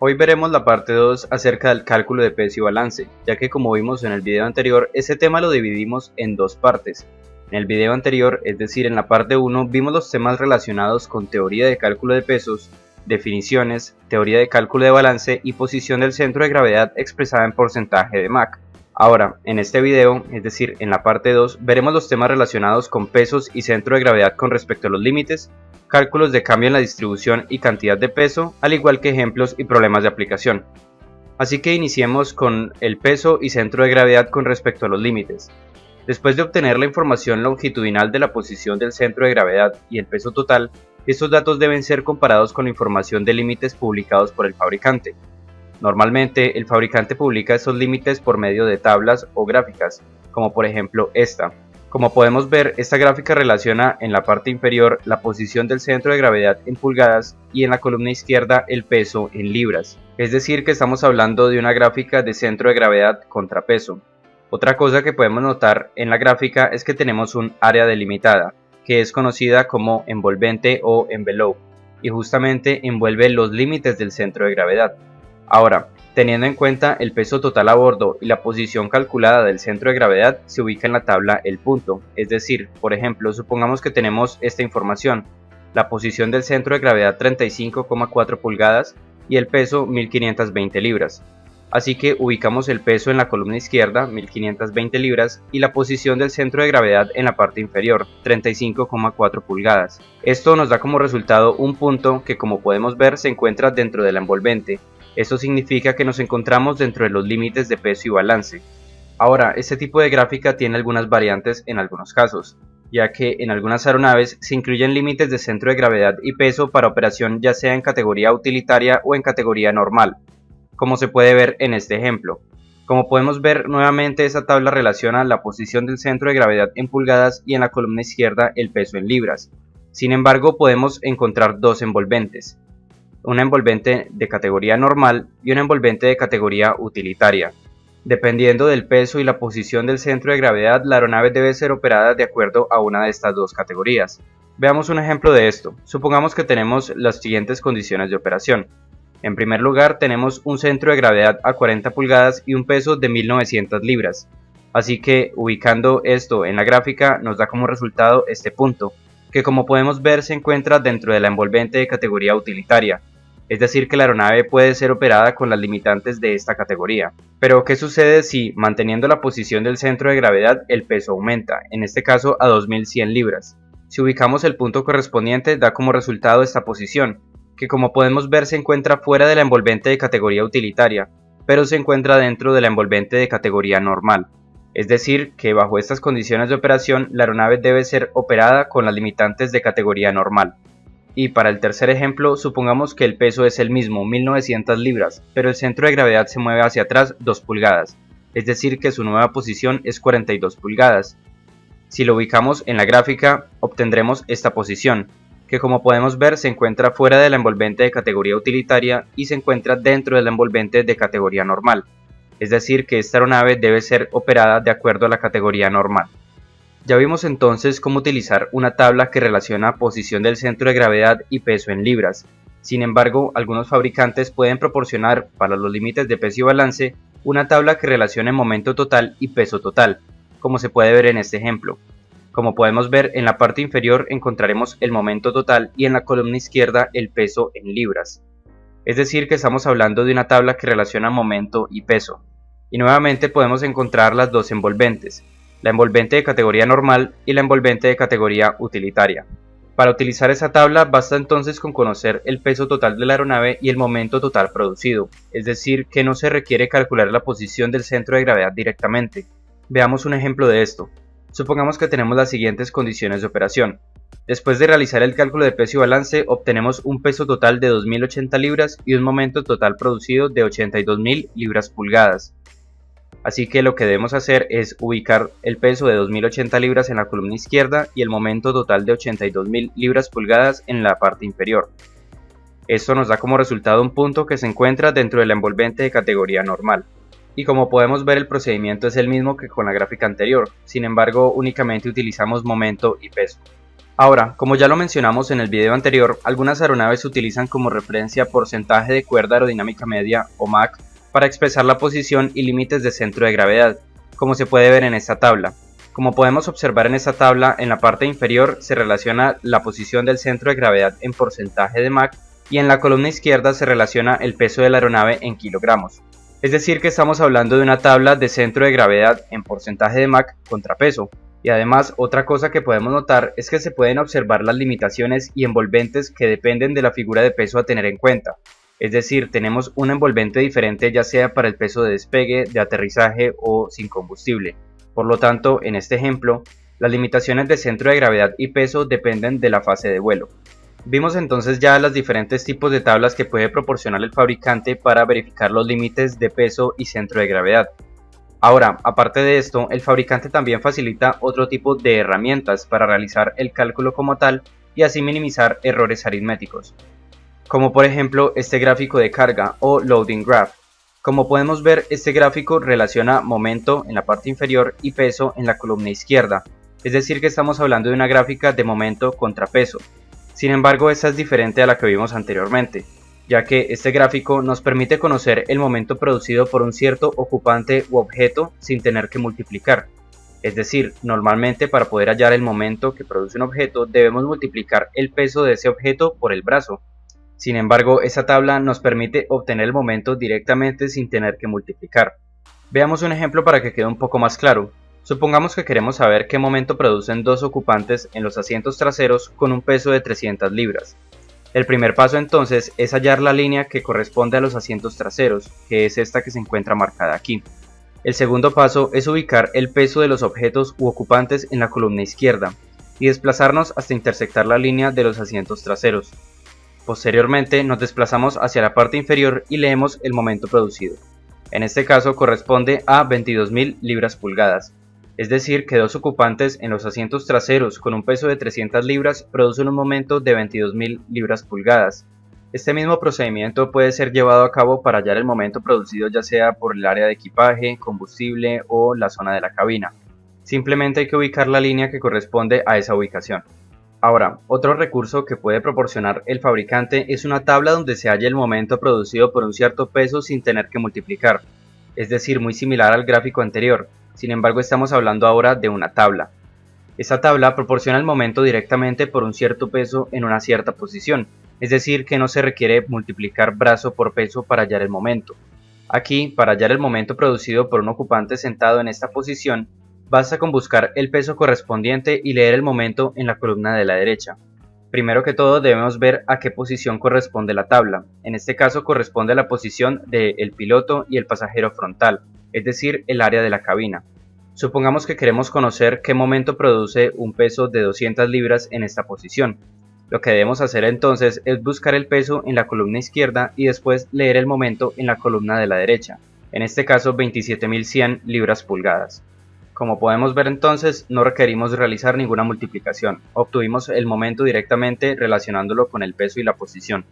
Hoy veremos la parte 2 acerca del cálculo de peso y balance, ya que como vimos en el video anterior, este tema lo dividimos en dos partes. En el video anterior, es decir, en la parte 1, vimos los temas relacionados con teoría de cálculo de pesos, definiciones, teoría de cálculo de balance y posición del centro de gravedad expresada en porcentaje de Mach. Ahora, en este video, es decir, en la parte 2, veremos los temas relacionados con pesos y centro de gravedad con respecto a los límites, cálculos de cambio en la distribución y cantidad de peso, al igual que ejemplos y problemas de aplicación. Así que iniciemos con el peso y centro de gravedad con respecto a los límites. Después de obtener la información longitudinal de la posición del centro de gravedad y el peso total, estos datos deben ser comparados con la información de límites publicados por el fabricante. Normalmente, el fabricante publica estos límites por medio de tablas o gráficas, como por ejemplo esta. Como podemos ver, esta gráfica relaciona en la parte inferior la posición del centro de gravedad en pulgadas y en la columna izquierda el peso en libras. Es decir, que estamos hablando de una gráfica de centro de gravedad contra peso. Otra cosa que podemos notar en la gráfica es que tenemos un área delimitada, que es conocida como envolvente o envelope, y justamente envuelve los límites del centro de gravedad. Ahora, teniendo en cuenta el peso total a bordo y la posición calculada del centro de gravedad, se ubica en la tabla el punto, es decir, por ejemplo, supongamos que tenemos esta información, la posición del centro de gravedad 35,4 pulgadas y el peso 1520 libras. Así que ubicamos el peso en la columna izquierda, 1520 libras, y la posición del centro de gravedad en la parte inferior, 35,4 pulgadas. Esto nos da como resultado un punto que, como podemos ver, se encuentra dentro de la envolvente. Esto significa que nos encontramos dentro de los límites de peso y balance. Ahora, este tipo de gráfica tiene algunas variantes en algunos casos, ya que en algunas aeronaves se incluyen límites de centro de gravedad y peso para operación ya sea en categoría utilitaria o en categoría normal, como se puede ver en este ejemplo. Como podemos ver, nuevamente esta tabla relaciona la posición del centro de gravedad en pulgadas y en la columna izquierda el peso en libras. Sin embargo, podemos encontrar dos envolventes, una envolvente de categoría normal y una envolvente de categoría utilitaria. Dependiendo del peso y la posición del centro de gravedad, la aeronave debe ser operada de acuerdo a una de estas dos categorías. Veamos un ejemplo de esto. Supongamos que tenemos las siguientes condiciones de operación. En primer lugar, tenemos un centro de gravedad a 40 pulgadas y un peso de 1900 libras. Así que, ubicando esto en la gráfica, nos da como resultado este punto, que como podemos ver se encuentra dentro de la envolvente de categoría utilitaria. Es decir, que la aeronave puede ser operada con las limitantes de esta categoría. Pero, ¿qué sucede si, manteniendo la posición del centro de gravedad, el peso aumenta, en este caso a 2100 libras? Si ubicamos el punto correspondiente, da como resultado esta posición, que como podemos ver se encuentra fuera de la envolvente de categoría utilitaria, pero se encuentra dentro de la envolvente de categoría normal. Es decir, que bajo estas condiciones de operación, la aeronave debe ser operada con las limitantes de categoría normal. Y para el tercer ejemplo, supongamos que el peso es el mismo, 1900 libras, pero el centro de gravedad se mueve hacia atrás 2 pulgadas, es decir que su nueva posición es 42 pulgadas. Si lo ubicamos en la gráfica, obtendremos esta posición, que como podemos ver se encuentra fuera de la envolvente de categoría utilitaria y se encuentra dentro de la envolvente de categoría normal, es decir que esta aeronave debe ser operada de acuerdo a la categoría normal. Ya vimos entonces cómo utilizar una tabla que relaciona posición del centro de gravedad y peso en libras. Sin embargo, algunos fabricantes pueden proporcionar para los límites de peso y balance una tabla que relacione momento total y peso total, como se puede ver en este ejemplo. Como podemos ver, en la parte inferior encontraremos el momento total y en la columna izquierda el peso en libras. Es decir, que estamos hablando de una tabla que relaciona momento y peso. Y nuevamente podemos encontrar las dos envolventes, la envolvente de categoría normal y la envolvente de categoría utilitaria. Para utilizar esa tabla basta entonces con conocer el peso total de la aeronave y el momento total producido, es decir, que no se requiere calcular la posición del centro de gravedad directamente. Veamos un ejemplo de esto. Supongamos que tenemos las siguientes condiciones de operación. Después de realizar el cálculo de peso y balance, obtenemos un peso total de 2080 libras y un momento total producido de 82.000 libras pulgadas. Así que lo que debemos hacer es ubicar el peso de 2080 libras en la columna izquierda y el momento total de 82.000 libras pulgadas en la parte inferior. Esto nos da como resultado un punto que se encuentra dentro de la envolvente de categoría normal. Y como podemos ver, el procedimiento es el mismo que con la gráfica anterior, sin embargo únicamente utilizamos momento y peso. Ahora, como ya lo mencionamos en el video anterior, algunas aeronaves utilizan como referencia porcentaje de cuerda aerodinámica media o Mach para expresar la posición y límites de centro de gravedad, como se puede ver en esta tabla. Como podemos observar en esta tabla, en la parte inferior se relaciona la posición del centro de gravedad en porcentaje de Mach y en la columna izquierda se relaciona el peso de la aeronave en kilogramos. Es decir que estamos hablando de una tabla de centro de gravedad en porcentaje de Mach contra peso. Y además, otra cosa que podemos notar es que se pueden observar las limitaciones y envolventes que dependen de la figura de peso a tener en cuenta. Es decir, tenemos un envolvente diferente ya sea para el peso de despegue, de aterrizaje o sin combustible. Por lo tanto, en este ejemplo, las limitaciones de centro de gravedad y peso dependen de la fase de vuelo. Vimos entonces ya los diferentes tipos de tablas que puede proporcionar el fabricante para verificar los límites de peso y centro de gravedad. Ahora, aparte de esto, el fabricante también facilita otro tipo de herramientas para realizar el cálculo como tal y así minimizar errores aritméticos, como por ejemplo este gráfico de carga o loading graph. Como podemos ver, este gráfico relaciona momento en la parte inferior y peso en la columna izquierda, es decir que estamos hablando de una gráfica de momento contra peso. Sin embargo, esta es diferente a la que vimos anteriormente, ya que este gráfico nos permite conocer el momento producido por un cierto ocupante u objeto sin tener que multiplicar. Es decir, normalmente para poder hallar el momento que produce un objeto debemos multiplicar el peso de ese objeto por el brazo. Sin embargo, esta tabla nos permite obtener el momento directamente sin tener que multiplicar. Veamos un ejemplo para que quede un poco más claro. Supongamos que queremos saber qué momento producen dos ocupantes en los asientos traseros con un peso de 300 libras. El primer paso entonces es hallar la línea que corresponde a los asientos traseros, que es esta que se encuentra marcada aquí. El segundo paso es ubicar el peso de los objetos u ocupantes en la columna izquierda y desplazarnos hasta intersectar la línea de los asientos traseros. Posteriormente nos desplazamos hacia la parte inferior y leemos el momento producido. En este caso corresponde a 22.000 libras pulgadas. Es decir que dos ocupantes en los asientos traseros con un peso de 300 libras producen un momento de 22.000 libras pulgadas. Este mismo procedimiento puede ser llevado a cabo para hallar el momento producido ya sea por el área de equipaje, combustible o la zona de la cabina. Simplemente hay que ubicar la línea que corresponde a esa ubicación. Ahora, otro recurso que puede proporcionar el fabricante es una tabla donde se halla el momento producido por un cierto peso sin tener que multiplicar, es decir, muy similar al gráfico anterior. Sin embargo, estamos hablando ahora de una tabla. Esta tabla proporciona el momento directamente por un cierto peso en una cierta posición, es decir, que no se requiere multiplicar brazo por peso para hallar el momento. Aquí, para hallar el momento producido por un ocupante sentado en esta posición, basta con buscar el peso correspondiente y leer el momento en la columna de la derecha. Primero que todo debemos ver a qué posición corresponde la tabla. En este caso corresponde a la posición del piloto y el pasajero frontal, es decir, el área de la cabina. Supongamos que queremos conocer qué momento produce un peso de 200 libras en esta posición. Lo que debemos hacer entonces es buscar el peso en la columna izquierda y después leer el momento en la columna de la derecha, en este caso 27.100 libras pulgadas. Como podemos ver entonces, no requerimos realizar ninguna multiplicación, obtuvimos el momento directamente relacionándolo con el peso y la posición.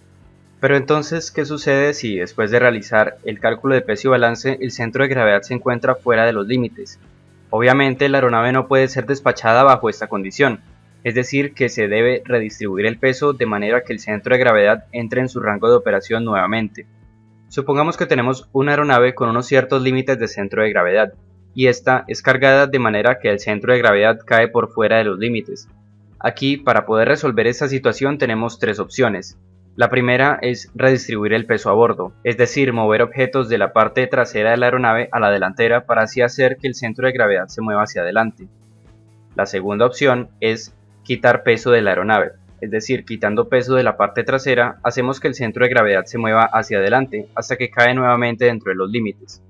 Pero entonces, ¿qué sucede si después de realizar el cálculo de peso y balance el centro de gravedad se encuentra fuera de los límites? Obviamente la aeronave no puede ser despachada bajo esta condición, es decir que se debe redistribuir el peso de manera que el centro de gravedad entre en su rango de operación nuevamente. Supongamos que tenemos una aeronave con unos ciertos límites de centro de gravedad, y esta es cargada de manera que el centro de gravedad cae por fuera de los límites. Aquí, para poder resolver esta situación tenemos tres opciones. La primera es redistribuir el peso a bordo, es decir, mover objetos de la parte trasera de la aeronave a la delantera para así hacer que el centro de gravedad se mueva hacia adelante. La segunda opción es quitar peso de la aeronave, es decir, quitando peso de la parte trasera, hacemos que el centro de gravedad se mueva hacia adelante hasta que cae nuevamente dentro de los límites.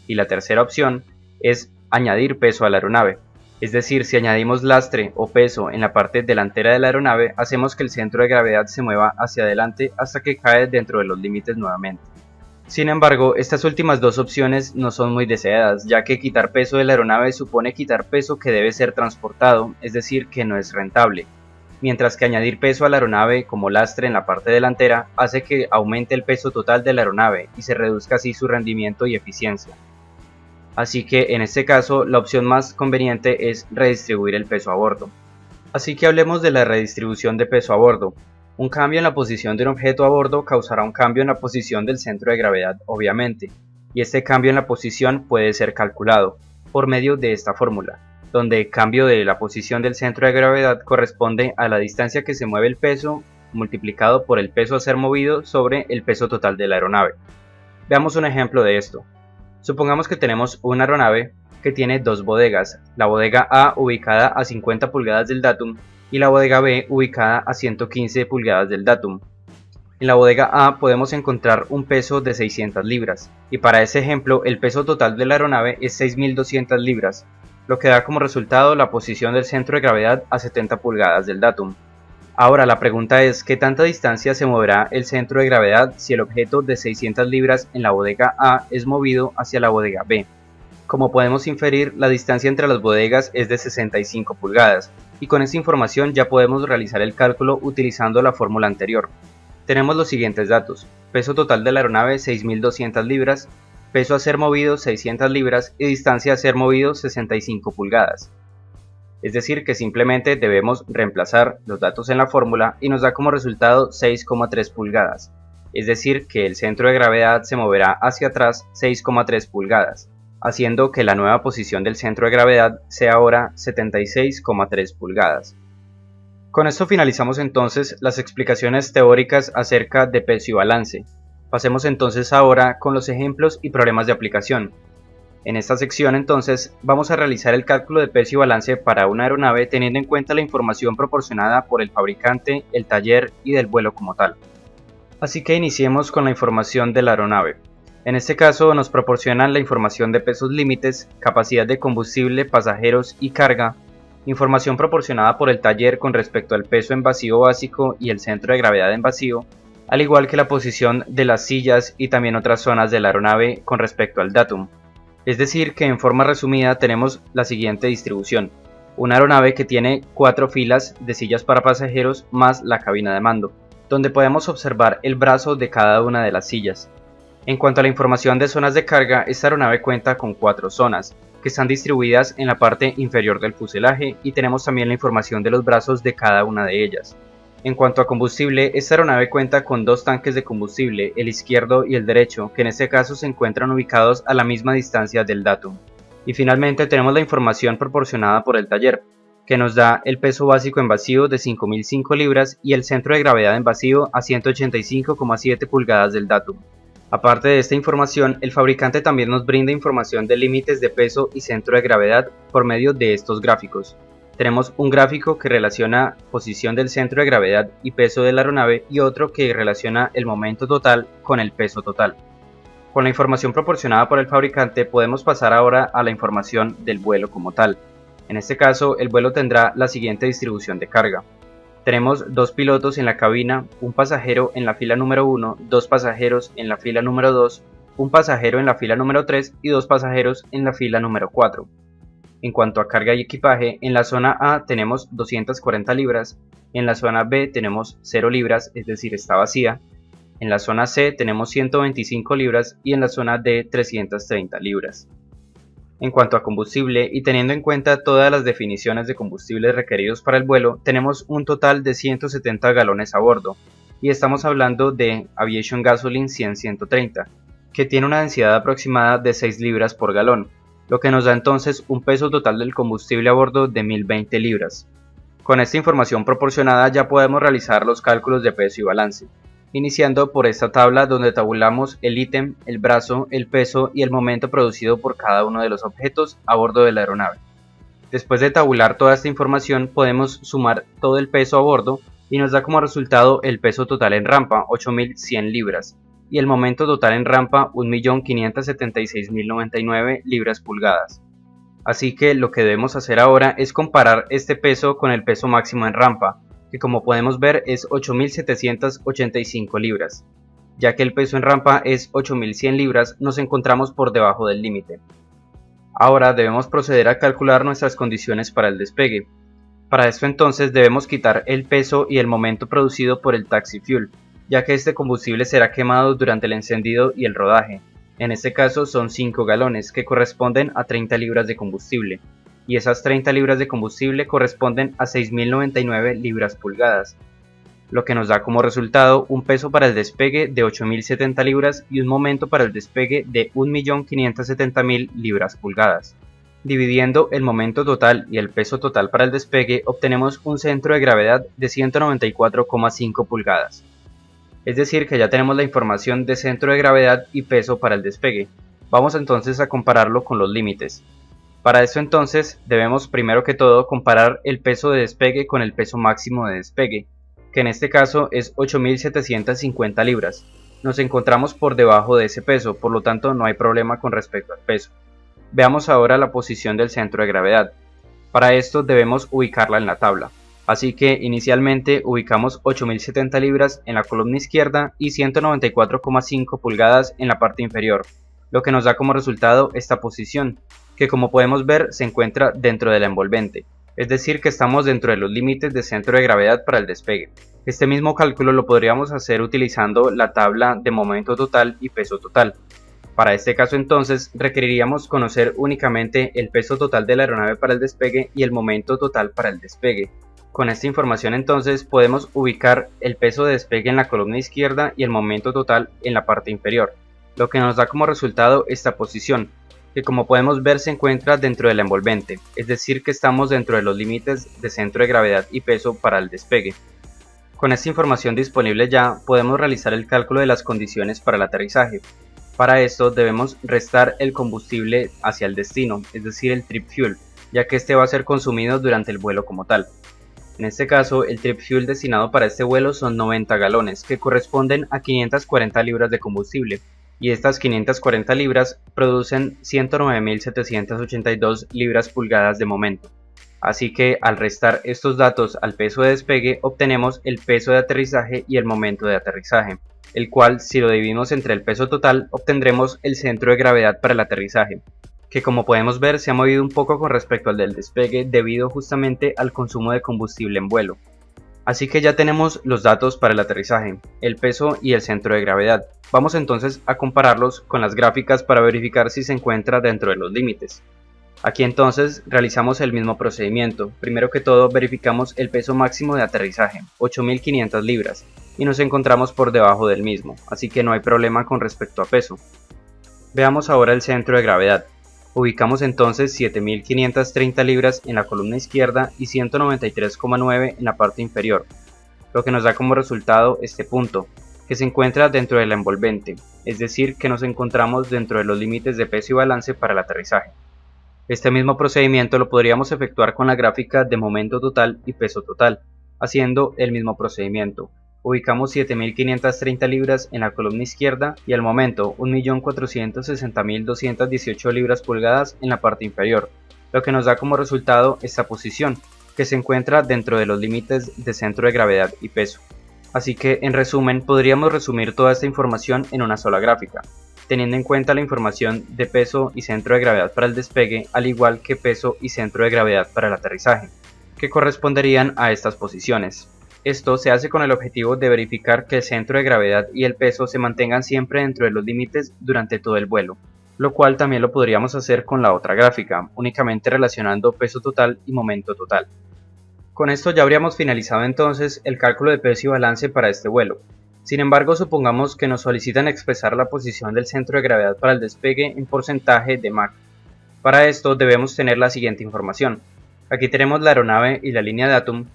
Y la tercera opción es añadir peso a la aeronave, es decir, si añadimos lastre o peso en la parte delantera de la aeronave, hacemos que el centro de gravedad se mueva hacia adelante hasta que cae dentro de los límites nuevamente. Sin embargo, estas últimas dos opciones no son muy deseadas, ya que quitar peso de la aeronave supone quitar peso que debe ser transportado, es decir, que no es rentable, mientras que añadir peso a la aeronave como lastre en la parte delantera hace que aumente el peso total de la aeronave y se reduzca así su rendimiento y eficiencia. Así que en este caso la opción más conveniente es redistribuir el peso a bordo. Así que hablemos de la redistribución de peso a bordo. Un cambio en la posición de un objeto a bordo causará un cambio en la posición del centro de gravedad, obviamente, y este cambio en la posición puede ser calculado por medio de esta fórmula, donde el cambio de la posición del centro de gravedad corresponde a la distancia que se mueve el peso multiplicado por el peso a ser movido sobre el peso total de la aeronave. Veamos un ejemplo de esto. Supongamos que tenemos una aeronave que tiene dos bodegas, la bodega A ubicada a 50 pulgadas del datum y la bodega B ubicada a 115 pulgadas del datum. En la bodega A podemos encontrar un peso de 600 libras, y para ese ejemplo el peso total de la aeronave es 6.200 libras, lo que da como resultado la posición del centro de gravedad a 70 pulgadas del datum. Ahora la pregunta es, ¿qué tanta distancia se moverá el centro de gravedad si el objeto de 600 libras en la bodega A es movido hacia la bodega B? Como podemos inferir, la distancia entre las bodegas es de 65 pulgadas, y con esta información ya podemos realizar el cálculo utilizando la fórmula anterior. Tenemos los siguientes datos: peso total de la aeronave 6.200 libras, peso a ser movido 600 libras y distancia a ser movido 65 pulgadas. Es decir que simplemente debemos reemplazar los datos en la fórmula y nos da como resultado 6,3 pulgadas, es decir que el centro de gravedad se moverá hacia atrás 6,3 pulgadas, haciendo que la nueva posición del centro de gravedad sea ahora 76,3 pulgadas. Con esto finalizamos entonces las explicaciones teóricas acerca de peso y balance. Pasemos entonces ahora con los ejemplos y problemas de aplicación. En esta sección entonces vamos a realizar el cálculo de peso y balance para una aeronave teniendo en cuenta la información proporcionada por el fabricante, el taller y del vuelo como tal. Así que iniciemos con la información de la aeronave. En este caso nos proporcionan la información de pesos límites, capacidad de combustible, pasajeros y carga, información proporcionada por el taller con respecto al peso en vacío básico y el centro de gravedad en vacío, al igual que la posición de las sillas y también otras zonas de la aeronave con respecto al datum. Es decir que en forma resumida tenemos la siguiente distribución: una aeronave que tiene 4 filas de sillas para pasajeros más la cabina de mando, donde podemos observar el brazo de cada una de las sillas. En cuanto a la información de zonas de carga, esta aeronave cuenta con 4 zonas, que están distribuidas en la parte inferior del fuselaje, y tenemos también la información de los brazos de cada una de ellas. En cuanto a combustible, esta aeronave cuenta con 2 tanques de combustible, el izquierdo y el derecho, que en este caso se encuentran ubicados a la misma distancia del datum. Y finalmente tenemos la información proporcionada por el taller, que nos da el peso básico en vacío de 5.005 libras y el centro de gravedad en vacío a 185,7 pulgadas del datum. Aparte de esta información, el fabricante también nos brinda información de límites de peso y centro de gravedad por medio de estos gráficos. Tenemos un gráfico que relaciona posición del centro de gravedad y peso de la aeronave y otro que relaciona el momento total con el peso total. Con la información proporcionada por el fabricante podemos pasar ahora a la información del vuelo como tal. En este caso, el vuelo tendrá la siguiente distribución de carga. Tenemos 2 pilotos en la cabina, un pasajero en la fila número 1, 2 pasajeros en la fila número 2, un pasajero en la fila número 3 y 2 pasajeros en la fila número 4. En cuanto a carga y equipaje, en la zona A tenemos 240 libras, en la zona B tenemos 0 libras, es decir, está vacía, en la zona C tenemos 125 libras y en la zona D 330 libras. En cuanto a combustible, y teniendo en cuenta todas las definiciones de combustibles requeridos para el vuelo, tenemos un total de 170 galones a bordo, y estamos hablando de Aviation Gasoline 100-130, que tiene una densidad aproximada de 6 libras por galón, lo que nos da entonces un peso total del combustible a bordo de 1.020 libras. Con esta información proporcionada ya podemos realizar los cálculos de peso y balance, iniciando por esta tabla donde tabulamos el ítem, el brazo, el peso y el momento producido por cada uno de los objetos a bordo de la aeronave. Después de tabular toda esta información podemos sumar todo el peso a bordo y nos da como resultado el peso total en rampa, 8.100 libras, y el momento total en rampa, 1.576.099 libras pulgadas. Así que lo que debemos hacer ahora es comparar este peso con el peso máximo en rampa, que como podemos ver es 8.785 libras. Ya que el peso en rampa es 8.100 libras, nos encontramos por debajo del límite. Ahora debemos proceder a calcular nuestras condiciones para el despegue. Para esto entonces debemos quitar el peso y el momento producido por el taxi fuel, ya que este combustible será quemado durante el encendido y el rodaje. En este caso son 5 galones, que corresponden a 30 libras de combustible. y esas 30 libras de combustible corresponden a 6.099 libras pulgadas, lo que nos da como resultado un peso para el despegue de 8.070 libras y un momento para el despegue de 1.570.000 libras pulgadas. Dividiendo el momento total y el peso total para el despegue, obtenemos un centro de gravedad de 194,5 pulgadas. Es decir, que ya tenemos la información de centro de gravedad y peso para el despegue. Vamos entonces a compararlo con los límites. Para esto entonces debemos primero que todo comparar el peso de despegue con el peso máximo de despegue, que en este caso es 8.750 libras. Nos encontramos por debajo de ese peso, por lo tanto no hay problema con respecto al peso. Veamos ahora la posición del centro de gravedad. Para esto debemos ubicarla en la tabla. Así que inicialmente ubicamos 8.070 libras en la columna izquierda y 194,5 pulgadas en la parte inferior, lo que nos da como resultado esta posición, que como podemos ver se encuentra dentro de la envolvente, es decir que estamos dentro de los límites de centro de gravedad para el despegue. Este mismo cálculo lo podríamos hacer utilizando la tabla de momento total y peso total. Para este caso entonces requeriríamos conocer únicamente el peso total de la aeronave para el despegue y el momento total para el despegue. Con esta información entonces podemos ubicar el peso de despegue en la columna izquierda y el momento total en la parte inferior, lo que nos da como resultado esta posición, que como podemos ver se encuentra dentro de la envolvente, es decir que estamos dentro de los límites de centro de gravedad y peso para el despegue. Con esta información disponible ya podemos realizar el cálculo de las condiciones para el aterrizaje. Para esto debemos restar el combustible hacia el destino, es decir el trip fuel, ya que este va a ser consumido durante el vuelo como tal. En este caso el trip fuel destinado para este vuelo son 90 galones, que corresponden a 540 libras de combustible, y estas 540 libras producen 109.782 libras pulgadas de momento. Así que al restar estos datos al peso de despegue obtenemos el peso de aterrizaje y el momento de aterrizaje, el cual si lo dividimos entre el peso total obtendremos el centro de gravedad para el aterrizaje, que como podemos ver se ha movido un poco con respecto al del despegue debido justamente al consumo de combustible en vuelo. Así que ya tenemos los datos para el aterrizaje, el peso y el centro de gravedad. Vamos entonces a compararlos con las gráficas para verificar si se encuentra dentro de los límites. Aquí entonces realizamos el mismo procedimiento. Primero que todo verificamos el peso máximo de aterrizaje, 8.500 libras, y nos encontramos por debajo del mismo, así que no hay problema con respecto a peso. Veamos ahora el centro de gravedad. Ubicamos entonces 7.530 libras en la columna izquierda y 193,9 en la parte inferior, lo que nos da como resultado este punto, que se encuentra dentro de la envolvente, es decir que nos encontramos dentro de los límites de peso y balance para el aterrizaje. Este mismo procedimiento lo podríamos efectuar con la gráfica de momento total y peso total, haciendo el mismo procedimiento. Ubicamos 7.530 libras en la columna izquierda y al momento 1.460.218 libras pulgadas en la parte inferior, lo que nos da como resultado esta posición, que se encuentra dentro de los límites de centro de gravedad y peso. Así que en resumen podríamos resumir toda esta información en una sola gráfica, teniendo en cuenta la información de peso y centro de gravedad para el despegue, al igual que peso y centro de gravedad para el aterrizaje, que corresponderían a estas posiciones. Esto se hace con el objetivo de verificar que el centro de gravedad y el peso se mantengan siempre dentro de los límites durante todo el vuelo, lo cual también lo podríamos hacer con la otra gráfica, únicamente relacionando peso total y momento total. Con esto ya habríamos finalizado entonces el cálculo de peso y balance para este vuelo. Sin embargo, supongamos que nos solicitan expresar la posición del centro de gravedad para el despegue en porcentaje de Mach. Para esto debemos tener la siguiente información. Aquí tenemos la aeronave y la línea de Atum,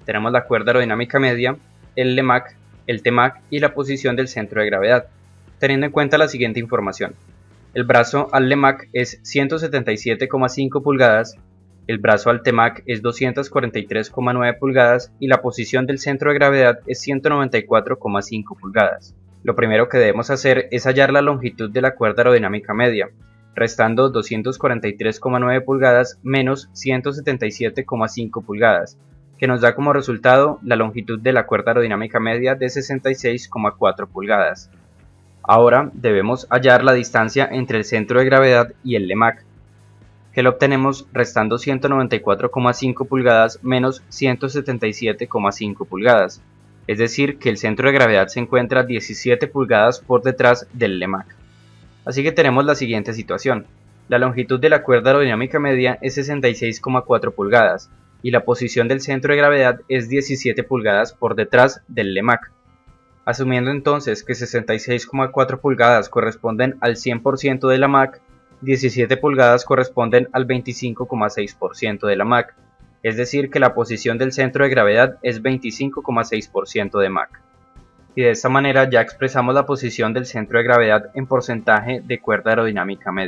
tenemos la cuerda aerodinámica media, el LEMAC, el TMAC y la posición del centro de gravedad, teniendo en cuenta la siguiente información. El brazo al LEMAC es 177,5 pulgadas, el brazo al TMAC es 243,9 pulgadas y la posición del centro de gravedad es 194,5 pulgadas. Lo primero que debemos hacer es hallar la longitud de la cuerda aerodinámica media, restando 243,9 pulgadas menos 177,5 pulgadas, que nos da como resultado la longitud de la cuerda aerodinámica media de 66,4 pulgadas. Ahora debemos hallar la distancia entre el centro de gravedad y el LEMAC, que lo obtenemos restando 194,5 pulgadas menos 177,5 pulgadas, es decir que el centro de gravedad se encuentra 17 pulgadas por detrás del LEMAC. Así que tenemos la siguiente situación. La longitud de la cuerda aerodinámica media es 66,4 pulgadas y la posición del centro de gravedad es 17 pulgadas por detrás del LEMAC. Asumiendo entonces que 66,4 pulgadas corresponden al 100% de la Mach, 17 pulgadas corresponden al 25,6% de la Mach, es decir que la posición del centro de gravedad es 25,6% de Mach. Y de esta manera ya expresamos la posición del centro de gravedad en porcentaje de cuerda aerodinámica media.